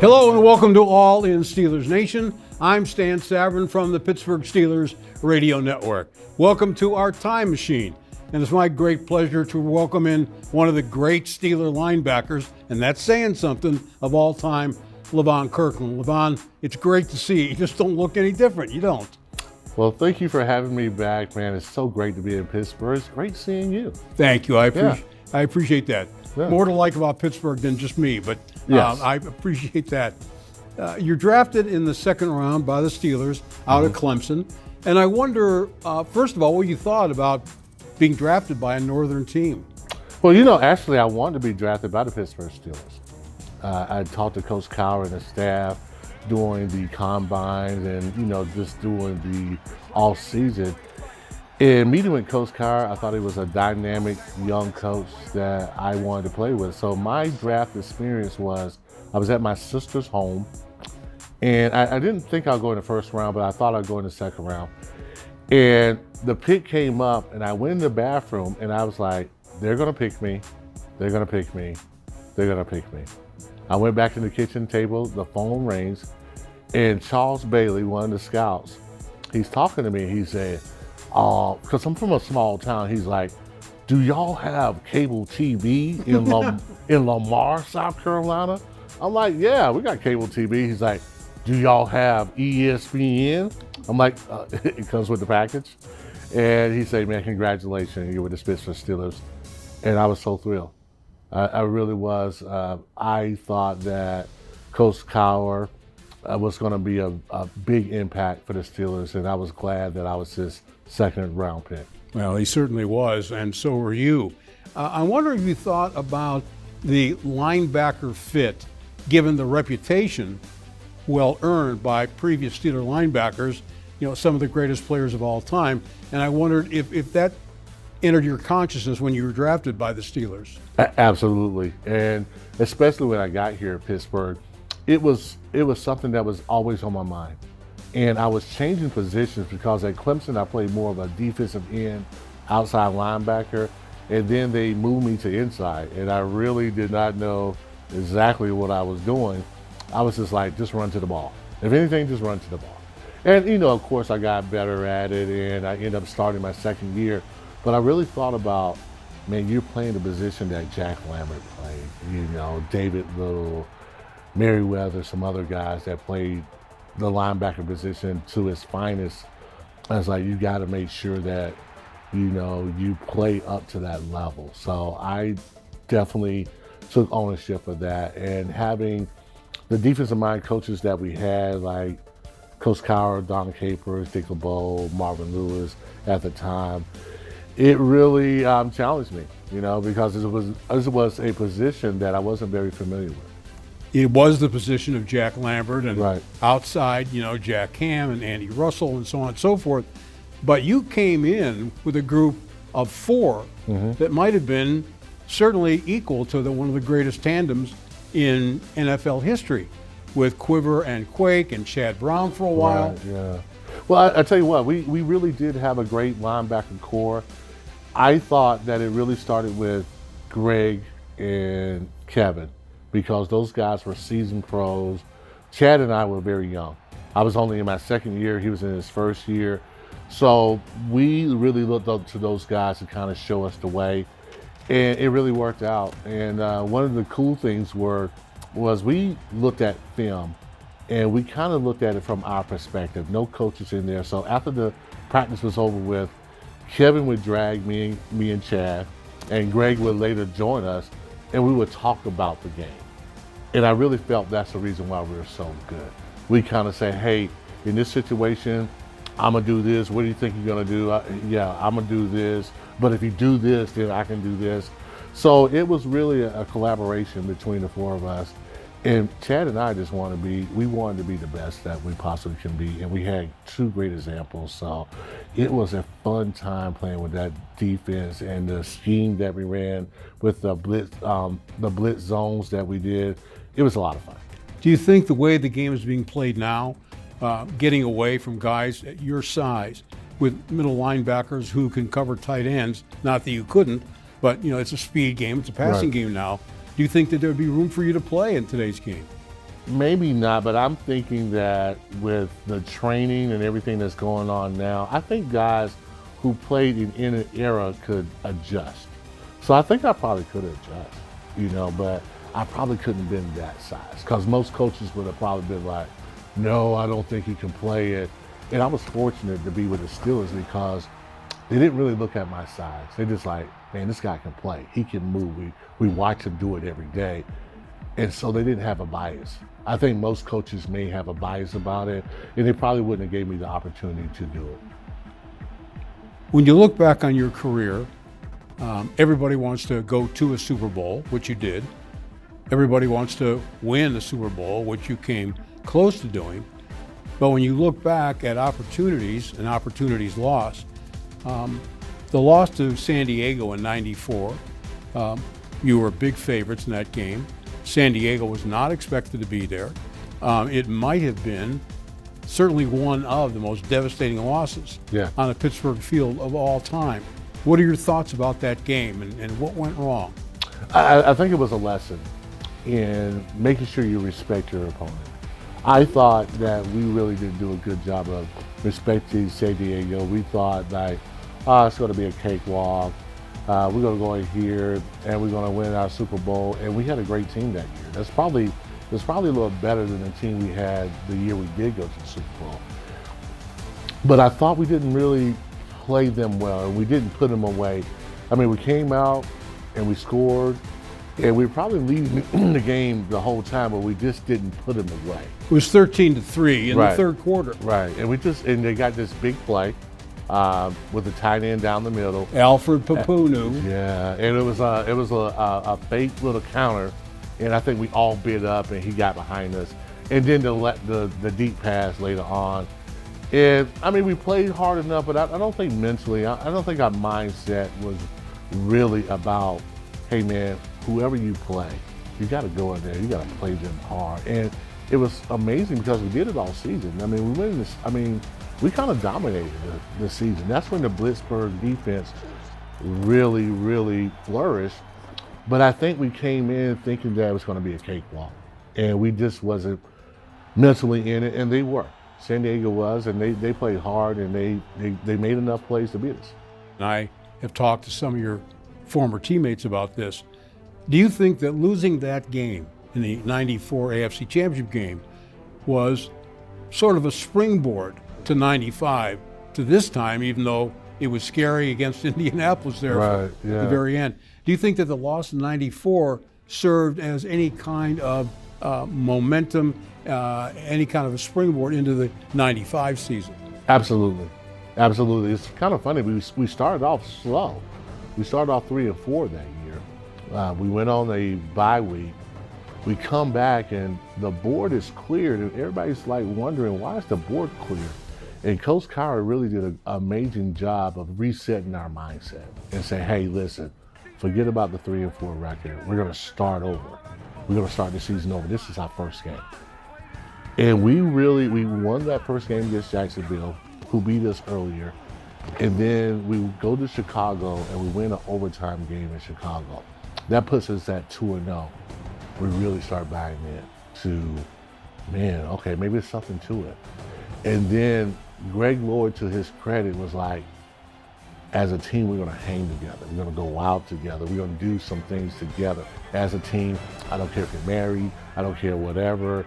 Hello and welcome to All in Steelers Nation. I'm Stan Savran from the Pittsburgh Steelers Radio Network. Welcome to our time machine. And it's my great pleasure to welcome in one of the great Steeler linebackers, and that's saying something, of all time, Levon Kirkland. Levon, it's great to see you. You just don't look any different. You don't. Well, thank you for having me back, man. It's so great to be in Pittsburgh. It's great seeing you. Thank you. I appreciate that. Yeah. More to like about Pittsburgh than just me, but Yes. I appreciate that. You're drafted in the second round by the Steelers out of Clemson. And I wonder, first of all, what you thought about being drafted by a northern team. Well, actually, I wanted to be drafted by the Pittsburgh Steelers. I talked to Coach Cowher and the staff during the combines and, just doing the off season. In meeting with Coach Cowher, I thought he was a dynamic young coach that I wanted to play with. So my draft experience was, I was at my sister's home, and I didn't think I'd go in the first round, but I thought I'd go in the second round. And the pick came up, and I went in the bathroom, and I was like, they're gonna pick me, they're gonna pick me, they're gonna pick me. I went back to the kitchen table, the phone rings, and Charles Bailey, one of the scouts, he's talking to me, he said, because I'm from a small town, he's like, do y'all have cable TV in Lamar, South Carolina? I'm like, yeah, we got cable TV. He's like, do y'all have ESPN? I'm like, it comes with the package. And he said, man, congratulations, you're with the Pittsburgh Steelers. And I was so thrilled. I really was. I thought that Coach Cowher was going to be a big impact for the Steelers, and I was glad that I was his second round pick. Well, he certainly was, and so were you. I wonder if you thought about the linebacker fit, given the reputation well earned by previous Steeler linebackers, some of the greatest players of all time. And I wondered if that entered your consciousness when you were drafted by the Steelers. Absolutely. And especially when I got here at Pittsburgh, it was something that was always on my mind. And I was changing positions because at Clemson, I played more of a defensive end, outside linebacker, and then they moved me to inside. And I really did not know exactly what I was doing. I was just like, just run to the ball. If anything, just run to the ball. And, of course, I got better at it, and I ended up starting my second year. But I really thought about, man, you're playing the position that Jack Lambert played, David Little, Merriweather, some other guys that played the linebacker position to its finest. I was like, you got to make sure that, you play up to that level. So I definitely took ownership of that. And having the defensive mind coaches that we had, like Coach Cowher, Don Capers, Dick LeBeau, Marvin Lewis at the time, it really challenged me, because it was a position that I wasn't very familiar with. It was the position of Jack Lambert, and right. Outside, Jack Ham and Andy Russell and so on and so forth. But you came in with a group of four that might have been certainly equal to one of the greatest tandems in NFL history, with Quiver and Quake and Chad Brown for a while. Right, yeah. Well, I tell you what, we really did have a great linebacker core. I thought that it really started with Greg and Kevin, because those guys were seasoned pros. Chad and I were very young. I was only in my second year. He was in his first year. So we really looked up to those guys to kind of show us the way. And it really worked out. And one of the cool things was we looked at film, and we kind of looked at it from our perspective. No coaches in there. So after the practice was over with, Kevin would drag me and Chad, and Greg would later join us, and we would talk about the game. And I really felt that's the reason why we were so good. We kind of say, hey, in this situation, I'm gonna do this. What do you think you're gonna do? Yeah, I'm gonna do this. But if you do this, then I can do this. So it was really a collaboration between the four of us. And Chad and I just wanted to be the best that we possibly can be. And we had two great examples. So it was a fun time playing with that defense and the scheme that we ran with the blitz zones that we did. It was a lot of fun. Do you think the way the game is being played now, getting away from guys at your size with middle linebackers who can cover tight ends, not that you couldn't, but it's a speed game, it's a passing game now. Do you think that there would be room for you to play in today's game? Maybe not, but I'm thinking that with the training and everything that's going on now, I think guys who played in an era could adjust. So I think I probably could adjust, but I probably couldn't have been that size because most coaches would have probably been like, no, I don't think he can play it. And I was fortunate to be with the Steelers because they didn't really look at my size. They just like, man, this guy can play. He can move. We watch him do it every day. And so they didn't have a bias. I think most coaches may have a bias about it, and they probably wouldn't have gave me the opportunity to do it. When you look back on your career, everybody wants to go to a Super Bowl, which you did. Everybody wants to win the Super Bowl, which you came close to doing. But when you look back at opportunities and opportunities lost, the loss to San Diego in '94, you were big favorites in that game. San Diego was not expected to be there. It might have been certainly one of the most devastating losses on a Pittsburgh field of all time. What are your thoughts about that game and what went wrong? I think it was a lesson in making sure you respect your opponent. I thought that we really didn't do a good job of respecting San Diego. We thought like, it's going to be a cakewalk. We're going to go in here and we're going to win our Super Bowl. And we had a great team that year. It was probably a little better than the team we had the year we did go to the Super Bowl. But I thought we didn't really play them well, and we didn't put them away. I mean, we came out and we scored, and we were probably leading the game the whole time, but we just didn't put them away. It was 13-3 in the third quarter. Right, and they got this big play with the tight end down the middle. Alfred Papunu. Yeah, and it was a fake little counter, and I think we all bid up, and he got behind us, and then the deep pass later on. And I mean, we played hard enough, but I don't think mentally, I don't think our mindset was really about, hey man, whoever you play, you got to go in there, you got to play them hard. And it was amazing because we did it all season. I mean, we kind of dominated the season. That's when the Blitzburg defense really, really flourished. But I think we came in thinking that it was going to be a cakewalk, and we just wasn't mentally in it, and they were. San Diego was, and they played hard, and they made enough plays to beat us. And I have talked to some of your former teammates about this. Do you think that losing that game in the '94 AFC Championship game was sort of a springboard to '95 to this time, even though it was scary against Indianapolis there at the very end? Do you think that the loss in '94 served as any kind of momentum, any kind of a springboard into the '95 season? Absolutely. It's kind of funny. We started off slow. We started off 3-4 that year. We went on a bye week. We come back and the board is cleared, and everybody's like wondering, why is the board clear? And Coach Cowher really did an amazing job of resetting our mindset and saying, hey, listen, forget about the 3-4 record. We're going to start over. We're going to start the season over. This is our first game. And we won that first game against Jacksonville, who beat us earlier. And then we go to Chicago and we win an overtime game in Chicago. That puts us at 2-0. We really start buying in to, man, okay, maybe there's something to it. And then Greg Lloyd, to his credit, was like, as a team, we're going to hang together. We're going to go out together. We're going to do some things together as a team. I don't care if you're married. I don't care whatever.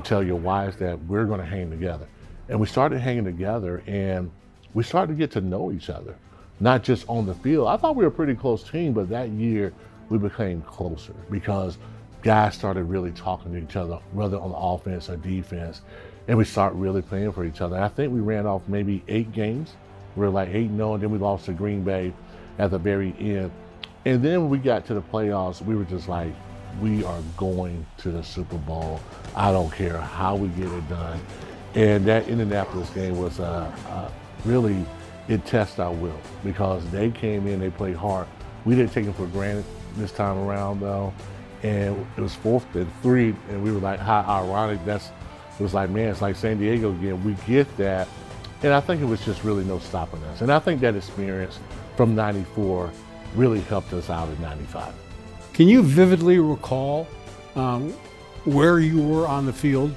Tell your wives that we're going to hang together. And we started hanging together, and we started to get to know each other, not just on the field. I thought we were a pretty close team, but that year we became closer because guys started really talking to each other, whether on the offense or defense, and we started really playing for each other. And I think we ran off maybe 8 games. We were like 8-0, and then we lost to Green Bay at the very end. And then when we got to the playoffs, we were just like, we are going to the Super Bowl. I don't care how we get it done. And that Indianapolis game was really, it tested our will because they came in, they played hard. We didn't take them for granted this time around though. And it was 4th and 3, and we were like, how ironic. It was like, man, it's like San Diego again. We get that. And I think it was just really no stopping us. And I think that experience from '94 really helped us out in '95. Can you vividly recall where you were on the field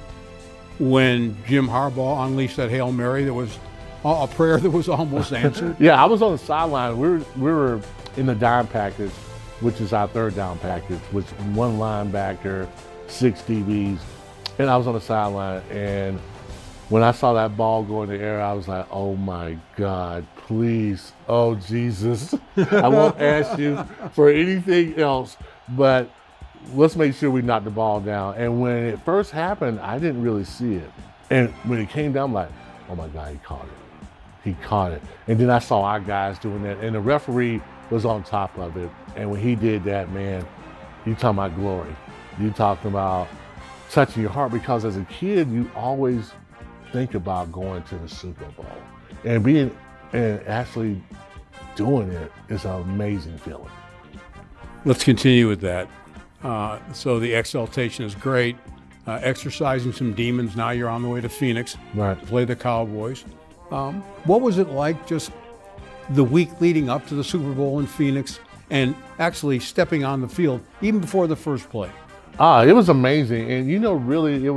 when Jim Harbaugh unleashed that Hail Mary that was a prayer that was almost answered? Yeah, I was on the sideline. We were in the dime package, which is our third down package, which one linebacker, 6 DBs, and I was on the sideline. And when I saw that ball go in the air, I was like, oh my God, please, oh Jesus. I won't ask you for anything else, but let's make sure we knock the ball down. And when it first happened, I didn't really see it. And when it came down, I'm like, oh my God, he caught it. He caught it. And then I saw our guys doing that, and the referee was on top of it. And when he did that, man, you talking about glory. You talking about touching your heart, because as a kid, you always think about going to the Super Bowl. And actually doing it is an amazing feeling. Let's continue with that. So the exaltation is great. Exercising some demons. Now you're on the way to Phoenix Right. to play the Cowboys. What was it like just the week leading up to the Super Bowl in Phoenix and actually stepping on the field even before the first play? It was amazing. And really it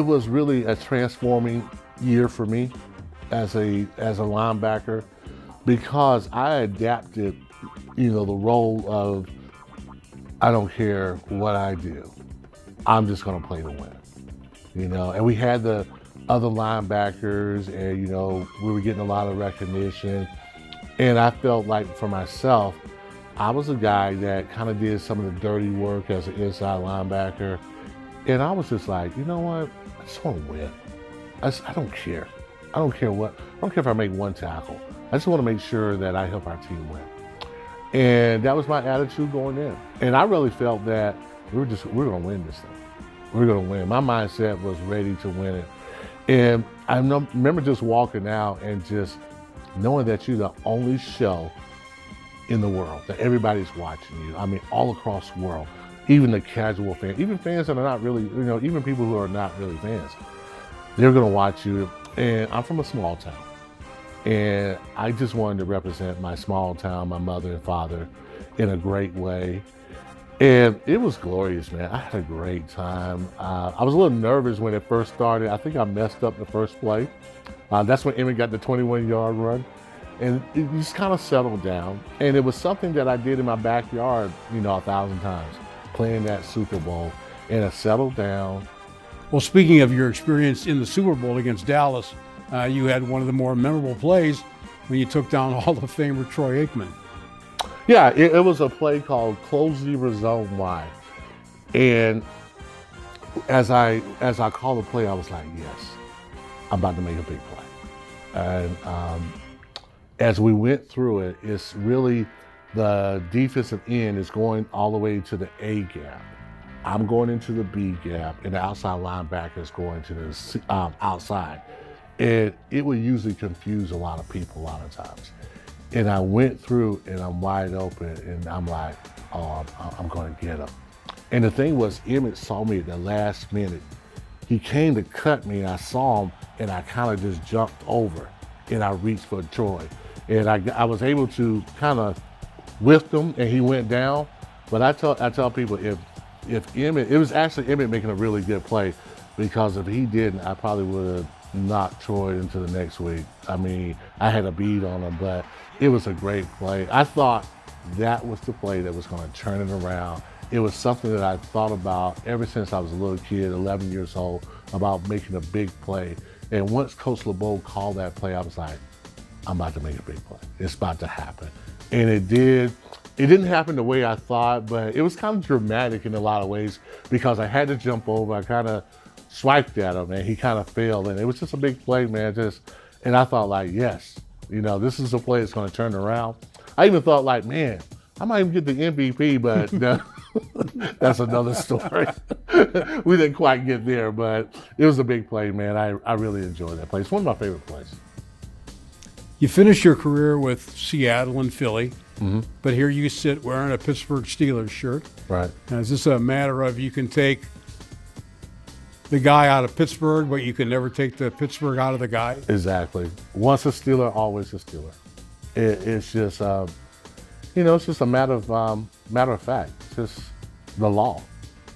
was really a transforming year for me as a linebacker, because I adapted, the role of, I don't care what I do, I'm just going to play to win. And we had the other linebackers, and we were getting a lot of recognition. And I felt like for myself, I was a guy that kind of did some of the dirty work as an inside linebacker. And I was just like, you know what? I just want to win. I don't care. I don't care if I make one tackle. I just want to make sure that I help our team win. And that was my attitude going in. And I really felt that we're going to win this thing. We're going to win. My mindset was ready to win it. And I remember just walking out and just knowing that you're the only show in the world, that everybody's watching you. I mean, all across the world, even the casual fans, even fans that are not really, even people who are not really fans, they're going to watch you. And I'm from a small town. And I just wanted to represent my small town, my mother and father, in a great way. And it was glorious, man. I had a great time. I was a little nervous when it first started. I think I messed up the first play. That's when Emmett got the 21-yard run. And it just kind of settled down. And it was something that I did in my backyard, 1,000 times, playing that Super Bowl. And it settled down. Well, speaking of your experience in the Super Bowl against Dallas, you had one of the more memorable plays when you took down Hall of Famer Troy Aikman. Yeah, it was a play called Close Zero Zone Y. And as I called the play, I was like, yes, I'm about to make a big play. And as we went through it, it's really the defensive end is going all the way to the A gap. I'm going into the B gap, and the outside linebacker is going to the outside. And it would usually confuse a lot of people a lot of times. And I went through, and I'm wide open, and I'm like, oh, I'm going to get him. And the thing was, Emmett saw me at the last minute. He came to cut me, and I saw him, and I kind of just jumped over, and I reached for Troy. And I was able to kind of whiff him, and he went down. But I tell people, if Emmett, it was actually Emmett making a really good play, because if he didn't, I probably would have knocked Troy into the next week. I mean, I had a bead on him, but it was a great play. I thought that was the play that was going to turn it around. It was something that I thought about ever since I was a little kid, 11 years old, about making a big play. And once Coach LeBeau called that play, I was like, I'm about to make a big play. It's about to happen. And it did. It didn't happen the way I thought, but it was kind of dramatic in a lot of ways, because I had to jump over. I kind of swiped at him, and he kind of failed. And it was just a big play, man. And I thought, like, yes, this is a play that's going to turn around. I even thought, like, man, I might even get the MVP, but that's another story. We didn't quite get there, but it was a big play, man. I really enjoyed that play. It's one of my favorite plays. You finished your career with Seattle and Philly, Mm-hmm. but here you sit wearing a Pittsburgh Steelers shirt. Right. Now, is this a matter of you can take the guy out of Pittsburgh, but you can never take the Pittsburgh out of the guy? Exactly. Once a Steeler, always a Steeler. It's just, it's just a matter of fact. It's just the law.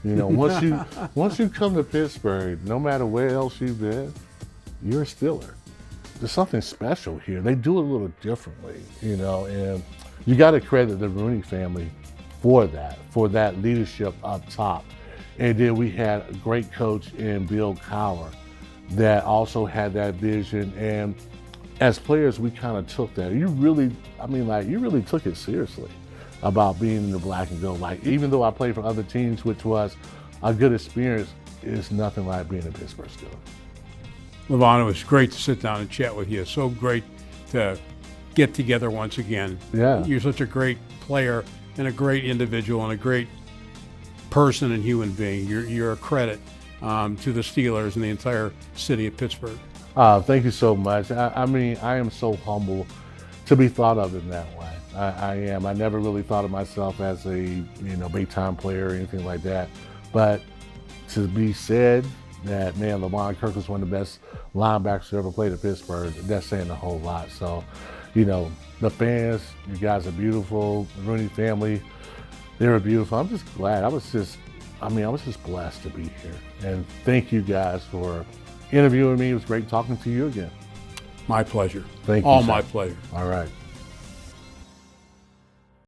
You know, once you come to Pittsburgh, no matter where else you've been, you're a Steeler. There's something special here. They do it a little differently, you know, and you got to credit the Rooney family for that leadership up top. And then we had a great coach in Bill Cowher that also had that vision. And as players, we kind of took that. You really took it seriously about being in the black and gold. Like, even though I played for other teams, which was a good experience, it's nothing like being a Pittsburgh Steelers. Levon, it was great to sit down and chat with you. So great to get together once again. Yeah. You're such a great player and a great individual and a great person and human being. You're a credit to the Steelers and the entire city of Pittsburgh. Thank you so much. I mean, I am so humble to be thought of in that way. I am. I never really thought of myself as a big-time player or anything like that. But to be said that, man, Levon Kirkland is one of the best linebackers who ever played at Pittsburgh, that's saying a whole lot. So, the fans, you guys are beautiful. The Rooney family, they were beautiful. I'm just glad. I was just blessed to be here. And thank you guys for interviewing me. It was great talking to you again. My pleasure. Thank you. All my pleasure. All right.